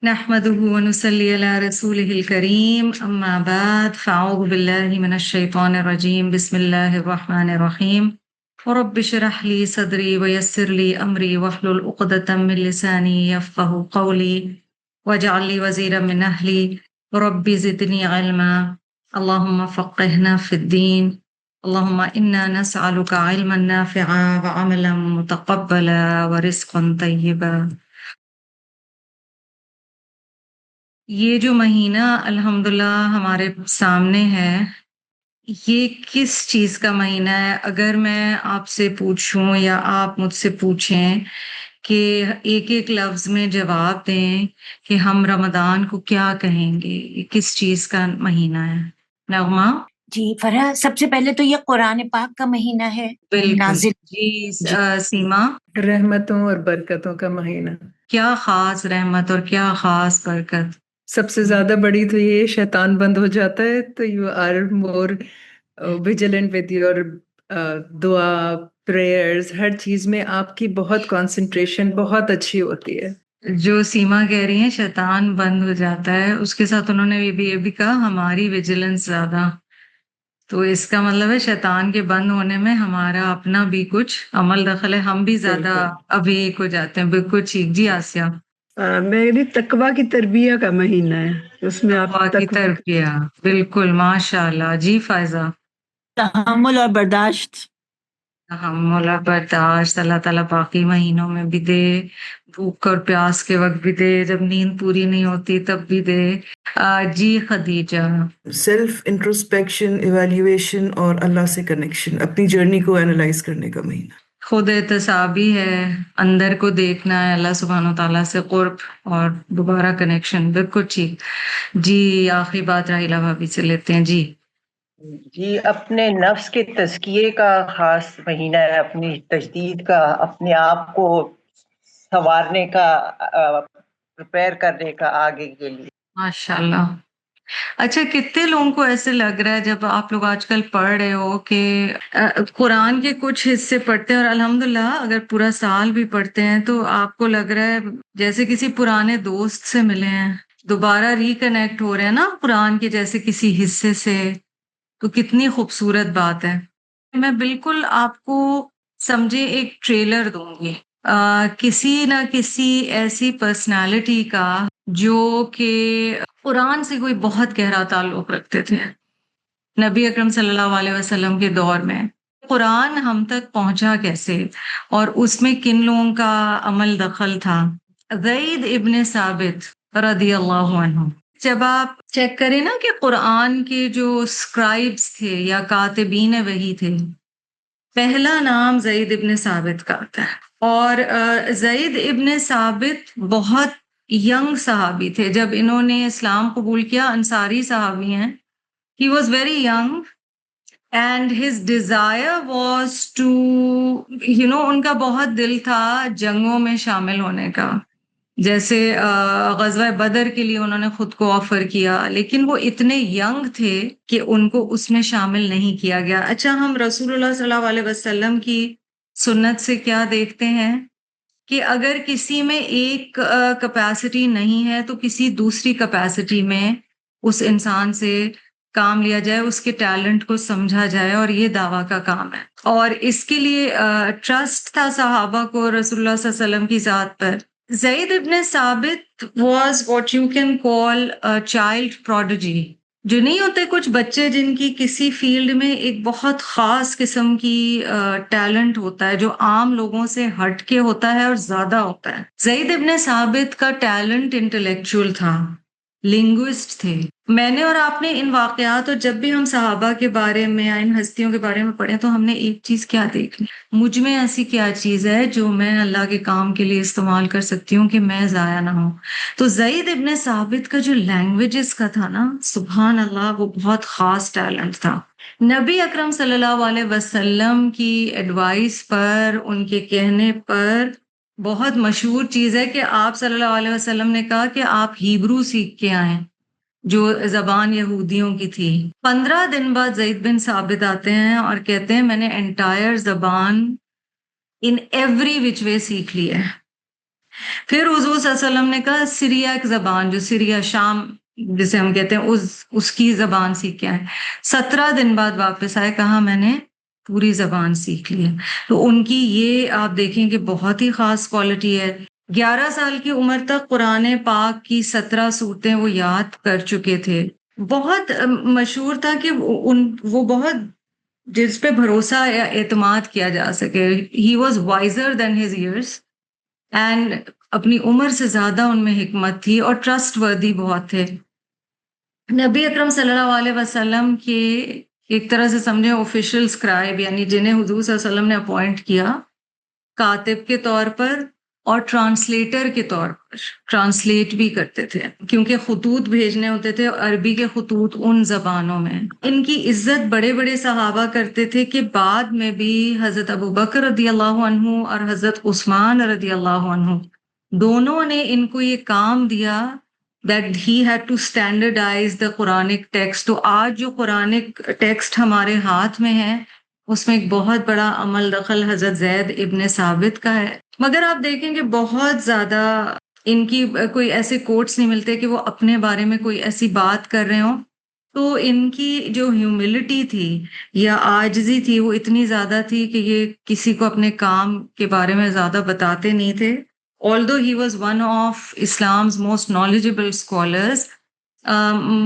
نحمده ونصلي على رسوله الكريم أما بعد فأعوذ بالله من الشيطان الرجيم بسم الله الرحمن الرحيم رب اشرح لي صدري ويسر لي أمري واحلل عقدة من لساني يفقهوا قولي واجعل لي وزيرا من أهلي رب زدني علما اللهم فقهنا في الدين اللهم إنا نسألك علما نافعا وعملا متقبلا ورزقا طيبا. یہ جو مہینہ الحمدللہ ہمارے سامنے ہے، یہ کس چیز کا مہینہ ہے؟ اگر میں آپ سے پوچھوں یا آپ مجھ سے پوچھیں کہ ایک ایک لفظ میں جواب دیں کہ ہم رمضان کو کیا کہیں گے، یہ کس چیز کا مہینہ ہے؟ نغمہ؟ جی فرح، سب سے پہلے تو یہ قرآن پاک کا مہینہ ہے بالکل نازل. جی. جی سیما؟ رحمتوں اور برکتوں کا مہینہ. کیا خاص رحمت اور کیا خاص برکت؟ سب سے زیادہ بڑی تو یہ شیطان بند ہو جاتا ہے تو you are more vigilant with your دعا پریئرز، ہر چیز میں آپ کی بہت کانسنٹریشن بہت اچھی ہوتی ہے. جو سیما کہہ رہی ہیں شیطان بند ہو جاتا ہے، اس کے ساتھ انہوں نے یہ بھی کہا ہماری ویجیلنس زیادہ. تو اس کا مطلب ہے شیطان کے بند ہونے میں ہمارا اپنا بھی کچھ عمل دخل ہے، ہم بھی زیادہ اویک ہو جاتے ہیں. بالکل ٹھیک. جی آسیہ؟ میری تقویٰ کی تربیہ کا مہینہ ہے، اس میں آپ تقویٰ کی تربیہ. بالکل ماشاء اللہ. جی فائزہ؟ تحمل اور برداشت. تحمل اور برداشت اللہ تعالیٰ باقی مہینوں میں بھی دے، بھوک اور پیاس کے وقت بھی دے، جب نیند پوری نہیں ہوتی تب بھی دے. جی خدیجہ؟ سیلف انٹروسپیکشن، ایویلیویشن اور اللہ سے کنیکشن، اپنی جرنی کو اینالائز کرنے کا مہینہ. خود احتسابی ہے، اندر کو دیکھنا ہے، اللہ سبحانہ و تعالیٰ سے قرب اور دوبارہ کنیکشن. بالکل ٹھیک. جی آخری بات راہیلہ بھابھی سے لیتے ہیں. جی اپنے نفس کے تزکیے کا خاص مہینہ ہے، اپنی تجدید کا، اپنے آپ کو سنوارنے کا، پریپئر کرنے کا آگے کے لیے. ماشاءاللہ. اچھا کتنے لوگوں کو ایسے لگ رہا ہے جب آپ لوگ آج کل پڑھ رہے ہو کہ قرآن کے کچھ حصے پڑھتے ہیں اور الحمدللہ اگر پورا سال بھی پڑھتے ہیں تو آپ کو لگ رہا ہے جیسے کسی پرانے دوست سے ملے ہیں، دوبارہ ریکنیکٹ ہو رہے ہیں نا قرآن کے جیسے کسی حصے سے. تو کتنی خوبصورت بات ہے. میں بالکل آپ کو سمجھے ایک ٹریلر دوں گی کسی نہ کسی ایسی پرسنالٹی کا جو کہ قرآن سے کوئی بہت گہرا تعلق رکھتے تھے. نبی اکرم صلی اللہ علیہ وسلم کے دور میں قرآن ہم تک پہنچا کیسے اور اس میں کن لوگوں کا عمل دخل تھا. زید ابن ثابت رضی اللہ عنہ. جب آپ چیک کریں نا کہ قرآن کے جو اسکرائبس تھے یا کاتبین وحی تھے، پہلا نام زید ابن ثابت کا آتا ہے. اور زید ابن ثابت بہت ینگ صحابی تھے جب انہوں نے اسلام قبول کیا. انصاری صحابی ہیں. He was very young and his desire was to ان کا بہت دل تھا جنگوں میں شامل ہونے کا. جیسے غزوہ بدر کے لیے انہوں نے خود کو آفر کیا، لیکن وہ اتنے ینگ تھے کہ ان کو اس میں شامل نہیں کیا گیا. اچھا ہم رسول اللہ صلی اللہ علیہ وسلم کی سنت سے کیا دیکھتے ہیں کہ اگر کسی میں ایک کیپیسٹی نہیں ہے تو کسی دوسری کیپیسٹی میں اس انسان سے کام لیا جائے، اس کے ٹیلنٹ کو سمجھا جائے، اور یہ دعویٰ کا کام ہے. اور اس کے لیے ٹرسٹ تھا صحابہ کو رسول اللہ صلی اللہ علیہ وسلم کی ذات پر. زید ابن ثابت was what you can call a child prodigy. جو نہیں ہوتے کچھ بچے جن کی کسی فیلڈ میں ایک بہت خاص قسم کی ٹیلنٹ ہوتا ہے جو عام لوگوں سے ہٹ کے ہوتا ہے اور زیادہ ہوتا ہے. زید ابن ثابت کا ٹیلنٹ انٹلیکچوئل تھا، لنگوسٹ تھے. میں نے اور آپ نے ان واقعات اور جب بھی ہم صحابہ کے بارے میں یا ان ہستیوں کے بارے میں پڑھیں تو ہم نے ایک چیز کیا دیکھی، مجھ میں ایسی کیا چیز ہے جو میں اللہ کے کام کے لیے استعمال کر سکتی ہوں کہ میں ضائع نہ ہوں. تو زید ابن ثابت کا جو لینگویجز کا تھا نا، سبحان اللہ، وہ بہت خاص ٹیلنٹ تھا. نبی اکرم صلی اللہ علیہ وسلم کی ایڈوائس پر، ان کے کہنے پر بہت مشہور چیز ہے کہ آپ صلی اللہ علیہ وسلم نے کہا کہ آپ ہیبرو سیکھ کے آئیں جو زبان یہودیوں کی تھی. 15 دن بعد زید بن ثابت آتے ہیں اور کہتے ہیں میں نے انٹائر زبان ان ایوری وچ وے سیکھ لی ہے. پھر حضور صلی اللہ علیہ وسلم نے کہا سیریاک زبان، جو سیریا شام جسے ہم کہتے ہیں، اس کی زبان سیکھ کے آئے. 17 دن بعد واپس آئے، کہا میں نے پوری زبان سیکھ لی ہے. تو ان کی یہ آپ دیکھیں کہ بہت ہی خاص کوالٹی ہے. 11 سال کی عمر تک قرآن پاک کی 17 صورتیں وہ یاد کر چکے تھے. بہت مشہور تھا کہ وہ بہت جس پہ بھروسہ یا اعتماد کیا جا سکے. He was wiser than his years and اپنی عمر سے زیادہ ان میں حکمت تھی اور ٹرسٹ وردی بہت تھے. نبی اکرم صلی اللہ علیہ وسلم کے ایک طرح سے سمجھے آفیشیل اسکرائب، یعنی جنہیں حضور صلی اللہ علیہ وسلم نے اپوائنٹ کیا کاتب کے طور پر اور ٹرانسلیٹر کے طور پر، ٹرانسلیٹ بھی کرتے تھے کیونکہ خطوط بھیجنے ہوتے تھے عربی کے خطوط ان زبانوں میں. ان کی عزت بڑے بڑے صحابہ کرتے تھے کہ بعد میں بھی حضرت ابوبکر رضی اللہ عنہ اور حضرت عثمان رضی اللہ عنہ دونوں نے ان کو یہ کام دیا that he had to standardize the Quranic text. تو آج جو قرآنک ٹیکسٹ ہمارے ہاتھ میں ہے اس میں ایک بہت بڑا عمل دخل حضرت زید ابن ثابت کا ہے. مگر آپ دیکھیں کہ بہت زیادہ ان کی کوئی ایسے کوٹس نہیں ملتے کہ وہ اپنے بارے میں کوئی ایسی بات کر رہے ہوں. تو ان کی جو ہیوملٹی تھی یا عاجزی تھی وہ اتنی زیادہ تھی کہ یہ کسی کو اپنے کام کے بارے میں زیادہ بتاتے نہیں تھے. Although he was one of Islam's most knowledgeable scholars,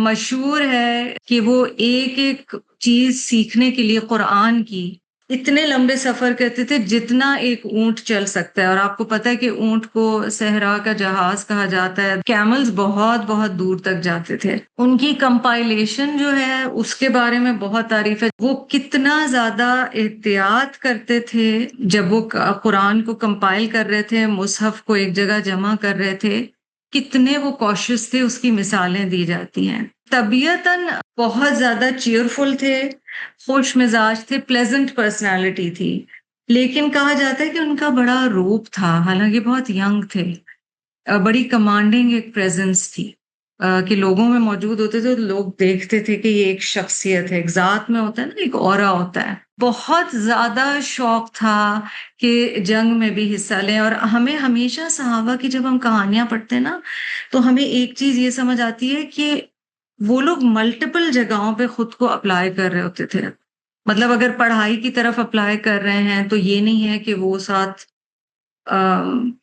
مشہور ہے کہ وہ ایک ایک چیز سیکھنے کے لیے قرآن کی اتنے لمبے سفر کرتے تھے جتنا ایک اونٹ چل سکتا ہے. اور آپ کو پتہ ہے کہ اونٹ کو صحرا کا جہاز کہا جاتا ہے. کیملز بہت بہت دور تک جاتے تھے. ان کی کمپائلیشن جو ہے اس کے بارے میں بہت تعریف ہے. وہ کتنا زیادہ احتیاط کرتے تھے جب وہ قرآن کو کمپائل کر رہے تھے، مصحف کو ایک جگہ جمع کر رہے تھے، کتنے وہ کوشش تھے، اس کی مثالیں دی جاتی ہیں. طبیعتاً بہت زیادہ چیئرفل تھے، خوش مزاج تھے، پلیزنٹ پرسنالٹی تھی. لیکن کہا جاتا ہے کہ ان کا بڑا روپ تھا، حالانکہ بہت ینگ تھے. بڑی کمانڈنگ ایک پریزنس تھی کہ لوگوں میں موجود ہوتے تھے، لوگ دیکھتے تھے کہ یہ ایک شخصیت ہے. ایک ذات میں ہوتا ہے نا، ایک اورا ہوتا ہے. بہت زیادہ شوق تھا کہ جنگ میں بھی حصہ لیں. اور ہمیں ہمیشہ صحابہ کی جب ہم کہانیاں پڑھتے ہیں نا تو ہمیں ایک چیز یہ سمجھ آتی ہے کہ وہ لوگ ملٹیپل جگہوں پہ خود کو اپلائی کر رہے ہوتے تھے. مطلب اگر پڑھائی کی طرف اپلائی کر رہے ہیں تو یہ نہیں ہے کہ وہ ساتھ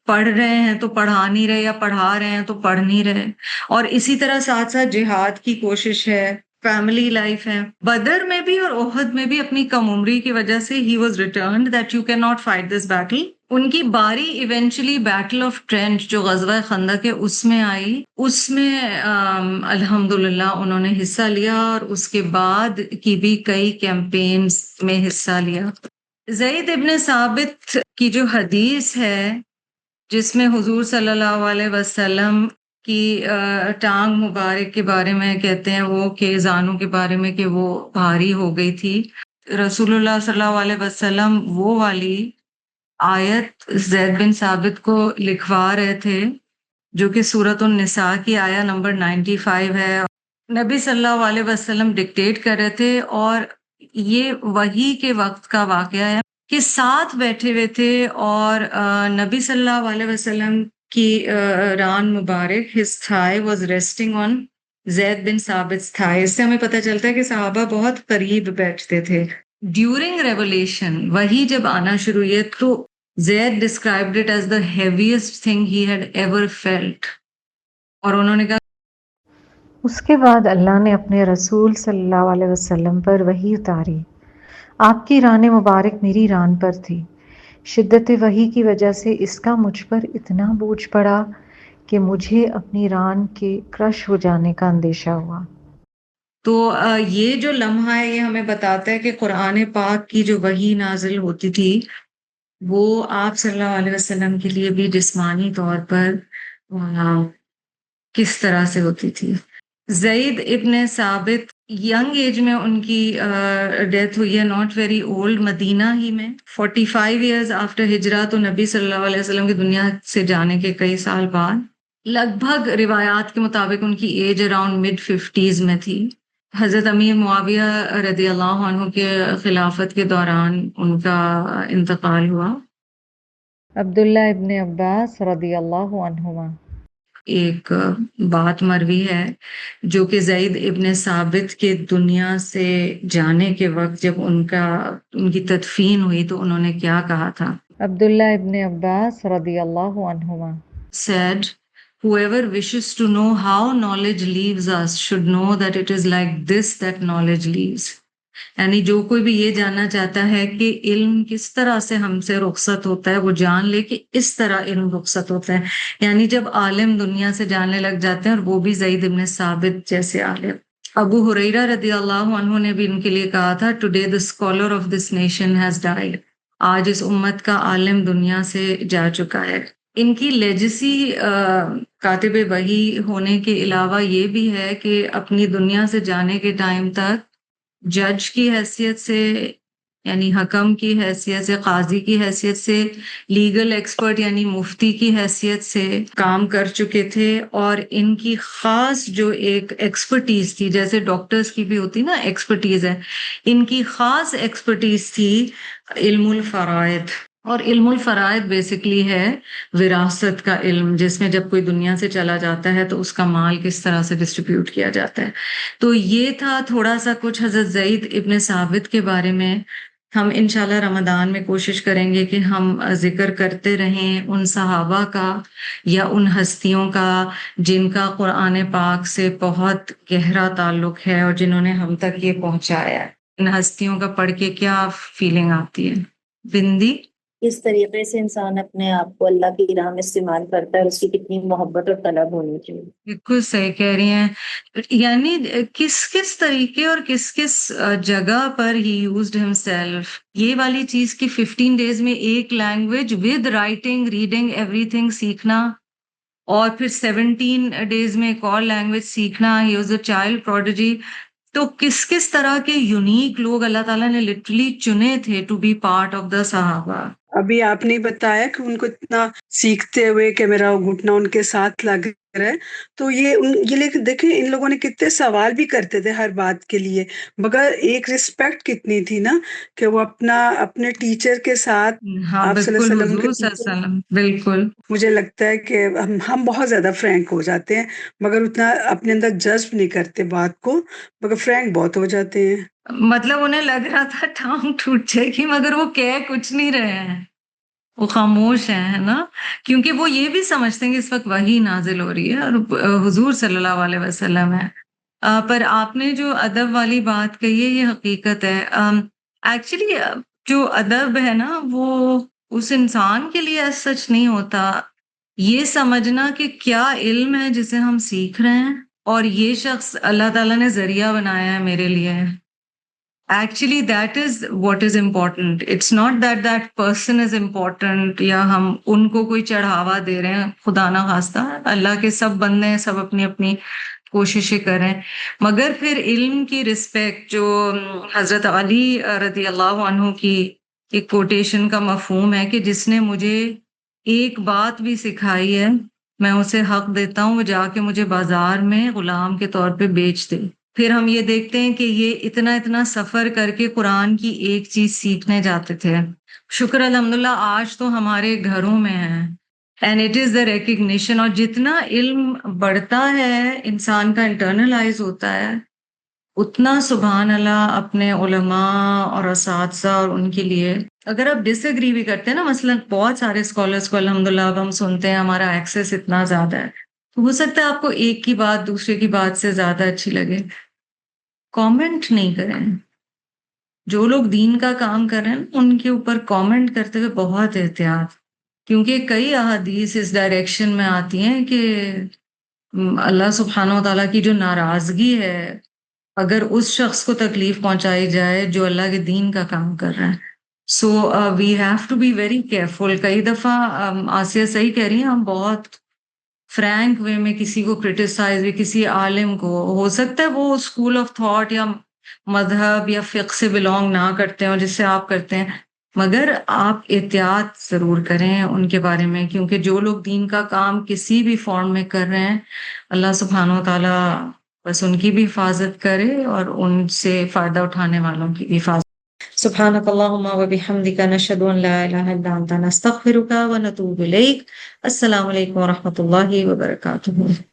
پڑھ رہے ہیں تو پڑھا نہیں رہے، یا پڑھا رہے ہیں تو پڑھ نہیں رہے. اور اسی طرح ساتھ ساتھ جہاد کی کوشش ہے، فیملی لائف ہے. بدر میں بھی اور احد میں بھی اپنی کم عمری کی وجہ سے he was returned that you cannot fight this battle. ان کی باری ایونچولی بیٹل آف ٹرینچ جو غزوہ خندق ہے اس میں آئی. اس میں الحمدللہ انہوں نے حصہ لیا اور اس کے بعد کی بھی کئی کیمپینز میں حصہ لیا. زید ابن ثابت کی جو حدیث ہے جس میں حضور صلی اللہ علیہ وسلم کی ٹانگ مبارک کے بارے میں کہتے ہیں وہ کہ زانوں کے بارے میں کہ وہ بھاری ہو گئی تھی، رسول اللہ صلی اللہ علیہ وسلم وہ والی آیت زید بن ثابت کو لکھوا رہے تھے جو کہ سورۃ النساء کی آیہ نمبر 95 ہے. نبی صلی اللہ علیہ وسلم ڈکٹیٹ کر رہے تھے اور یہ وحی کے وقت کا واقعہ ہے کہ ساتھ بیٹھے ہوئے تھے اور نبی صلی اللہ علیہ وسلم کی ران مبارک his thigh was resting on زید بن ثابت thigh. اس سے ہمیں پتہ چلتا ہے کہ صحابہ بہت قریب بیٹھتے تھے. ڈیورنگ ریولیشن وحی جب آنا شروع ہوئی تو زید described it as the heaviest thing he had ever felt. اور انہوں نے کہا اس کے بعد اللہ نے اپنے رسول صلی اللہ علیہ وسلم پر وحی اتاری. آپ کی ران مبارک میری ران پر تھی. شدت وحی کی وجہ سے اس کا مجھ پر اتنا بوجھ پڑا کہ مجھے اپنی ران کے کرش ہو جانے کا اندیشہ ہوا. تو یہ جو لمحہ ہے یہ ہمیں بتاتا ہے کہ قرآن پاک کی جو وحی نازل ہوتی تھی وہ آپ صلی اللہ علیہ وسلم کے لیے بھی جسمانی طور پر کس طرح سے ہوتی تھی. زید ابن ثابت ینگ ایج میں ان کی ڈیتھ ہوئی ہے، ناٹ ویری اولڈ، مدینہ ہی میں 45 ایئرز آفٹر ہجرہ. تو نبی صلی اللہ علیہ وسلم کی دنیا سے جانے کے کئی سال بعد. لگ بھگ روایات کے مطابق ان کی ایج اراؤنڈ mid 50s میں تھی. حضرت امیر معاویہ رضی اللہ عنہ کے خلافت کے دوران ان کا انتقال ہوا. عبداللہ ابن عباس رضی اللہ عنہما۔ ایک بات مروی ہے جو کہ زید ابن ثابت کے دنیا سے جانے کے وقت جب ان کی تدفین ہوئی تو انہوں نے کیا کہا تھا؟ عبداللہ ابن عباس رضی اللہ عنہما said, whoever wishes to know how knowledge leaves us should know that it is like this that knowledge leaves. یعنی جو کوئی بھی یہ جاننا چاہتا ہے کہ علم کس طرح سے ہم سے رخصت ہوتا ہے وہ جان لے کہ اس طرح علم رخصت ہوتا ہے. یعنی جب عالم دنیا سے جانے لگ جاتے ہیں اور وہ بھی زید ابن ثابت جیسے عالم. ابو ہریرہ رضی اللہ عنہ نے بھی ان کے لیے کہا تھا, today the scholar of this nation has died. آج اس امت کا عالم دنیا سے جا چکا ہے. ان کی لیجسی کاتب وحی ہونے کے علاوہ یہ بھی ہے کہ اپنی دنیا سے جانے کے ٹائم تک جج کی حیثیت سے, یعنی حکم کی حیثیت سے, قاضی کی حیثیت سے, لیگل ایکسپرٹ یعنی مفتی کی حیثیت سے کام کر چکے تھے. اور ان کی خاص جو ایک ایکسپرٹیز تھی, جیسے ڈاکٹرز کی بھی ہوتی نا ایکسپرٹیز ہے, ان کی خاص ایکسپرٹیز تھی علم الفرائض. اور علم الفرائض بیسکلی ہے وراثت کا علم, جس میں جب کوئی دنیا سے چلا جاتا ہے تو اس کا مال کس طرح سے ڈسٹریبیوٹ کیا جاتا ہے. تو یہ تھا تھوڑا سا کچھ حضرت زید ابن ثابت کے بارے میں. ہم انشاءاللہ رمضان میں کوشش کریں گے کہ ہم ذکر کرتے رہیں ان صحابہ کا یا ان ہستیوں کا جن کا قرآن پاک سے بہت گہرا تعلق ہے اور جنہوں نے ہم تک یہ پہنچایا ہے. ان ہستیوں کا پڑھ کے کیا فیلنگ آتی ہے بندی؟ کس طریقے سے انسان اپنے آپ کو اللہ کی راہ میں استعمال کرتا ہے, اس کی کتنی محبت اور طلب ہونی چاہیے. بالکل صحیح کہہ رہی ہیں. یعنی کس طریقے اور کس جگہ پر ہی یوزڈ ہمسیلف. یہ والی چیز کی 15 days میں ایک language with writing reading every thing سیکھنا, اور پھر 17 days میں ایک اور لینگویج سیکھنا. He was a child prodigy. تو کس طرح کے یونیک لوگ اللہ تعالیٰ نے لٹرلی چنے تھے to be part of the صحابہ. ابھی آپ نے بتایا کہ ان کو اتنا سیکھتے ہوئے کہ میرا گھٹنا ان کے ساتھ لگ رہا ہے, تو یہ دیکھیں ان لوگوں نے کتنے سوال بھی کرتے تھے ہر بات کے لیے, مگر ایک رسپیکٹ کتنی تھی نا کہ وہ اپنے ٹیچر کے ساتھ. ہاں آپ صلی بالکل, اللہ علیہ حضور صلی اللہ علیہ وسلم. بالکل مجھے لگتا ہے کہ ہم بہت زیادہ فرینک ہو جاتے ہیں, مگر اتنا اپنے اندر جذب نہیں کرتے بات کو, مگر فرینک بہت ہو جاتے ہیں. مطلب انہیں لگ رہا تھا ٹانگ ٹوٹ جائے گی, مگر وہ کہہ کچھ نہیں رہے ہیں, وہ خاموش ہیں, ہے نا, کیونکہ وہ یہ بھی سمجھتے ہیں کہ اس وقت وحی نازل ہو رہی ہے اور حضور صلی اللہ علیہ وسلم ہے. پر آپ نے جو ادب والی بات کہی ہے یہ حقیقت ہے. ایکچولی جو ادب ہے نا وہ اس انسان کے لیے سچ نہیں ہوتا. یہ سمجھنا کہ کیا علم ہے جسے ہم سیکھ رہے ہیں, اور یہ شخص اللہ تعالیٰ نے ذریعہ بنایا ہے میرے لیے. Actually, that is what is important. It's not that person is important یا ہم ان کو کوئی چڑھاوا دے رہے ہیں. خدا نہ خواستہ, اللہ کے سب بندے ہیں, سب اپنی اپنی کوششیں کریں. مگر پھر علم کی رسپیکٹ جو حضرت علی رضی اللہ عنہ کی ایک کوٹیشن کا مفہوم ہے کہ جس نے مجھے ایک بات بھی سکھائی ہے میں اسے حق دیتا ہوں وہ جا کے مجھے بازار میں غلام کے طور پہ بیچ دے. پھر ہم یہ دیکھتے ہیں کہ یہ اتنا سفر کر کے قرآن کی ایک چیز سیکھنے جاتے تھے. شکر الحمدللہ آج تو ہمارے گھروں میں ہے, and it is the recognition. اور جتنا علم بڑھتا ہے انسان کا انٹرنلائز ہوتا ہے, اتنا سبحان اللہ اپنے علماء اور اساتذہ اور ان کے لیے اگر آپ ڈس ایگری بھی کرتے ہیں نا, مثلا بہت سارے اسکالرس کو الحمدللہ اب ہم سنتے ہیں, ہمارا ایکسیس اتنا زیادہ ہے, تو ہو سکتا ہے آپ کو ایک کی بات دوسرے کی بات سے زیادہ اچھی لگے. کامنٹ نہیں کریں. جو لوگ دین کا کام کر رہے ہیں ان کے اوپر کامنٹ کرتے ہوئے بہت احتیاط, کیونکہ کئی احادیث اس ڈائریکشن میں آتی ہیں کہ اللہ سبحانہ و تعالیٰ کی جو ناراضگی ہے اگر اس شخص کو تکلیف پہنچائی جائے جو اللہ کے دین کا کام کر رہا ہے. So we have to be very careful. کئی دفعہ آسیہ صحیح کہہ رہی ہیں, ہم بہت فرینک وے میں کسی کو کرٹیسائز بھی, کسی عالم کو, ہو سکتا ہے وہ اسکول آف تھاٹ یا مذہب یا فقہ سے بلونگ نہ کرتے ہوں جس سے آپ کرتے ہیں, مگر آپ احتیاط ضرور کریں ان کے بارے میں, کیونکہ جو لوگ دین کا کام کسی بھی فارم میں کر رہے ہیں اللہ سبحانہ و تعالیٰ بس ان کی بھی حفاظت کرے اور ان سے فائدہ اٹھانے والوں کی بھی حفاظت. سبحانک اللہم و بحمدک نشہد ان لا الہ الا انت نستغفرک و نتوب الیک. السلام علیکم و رحمۃ اللہ وبرکاتہ.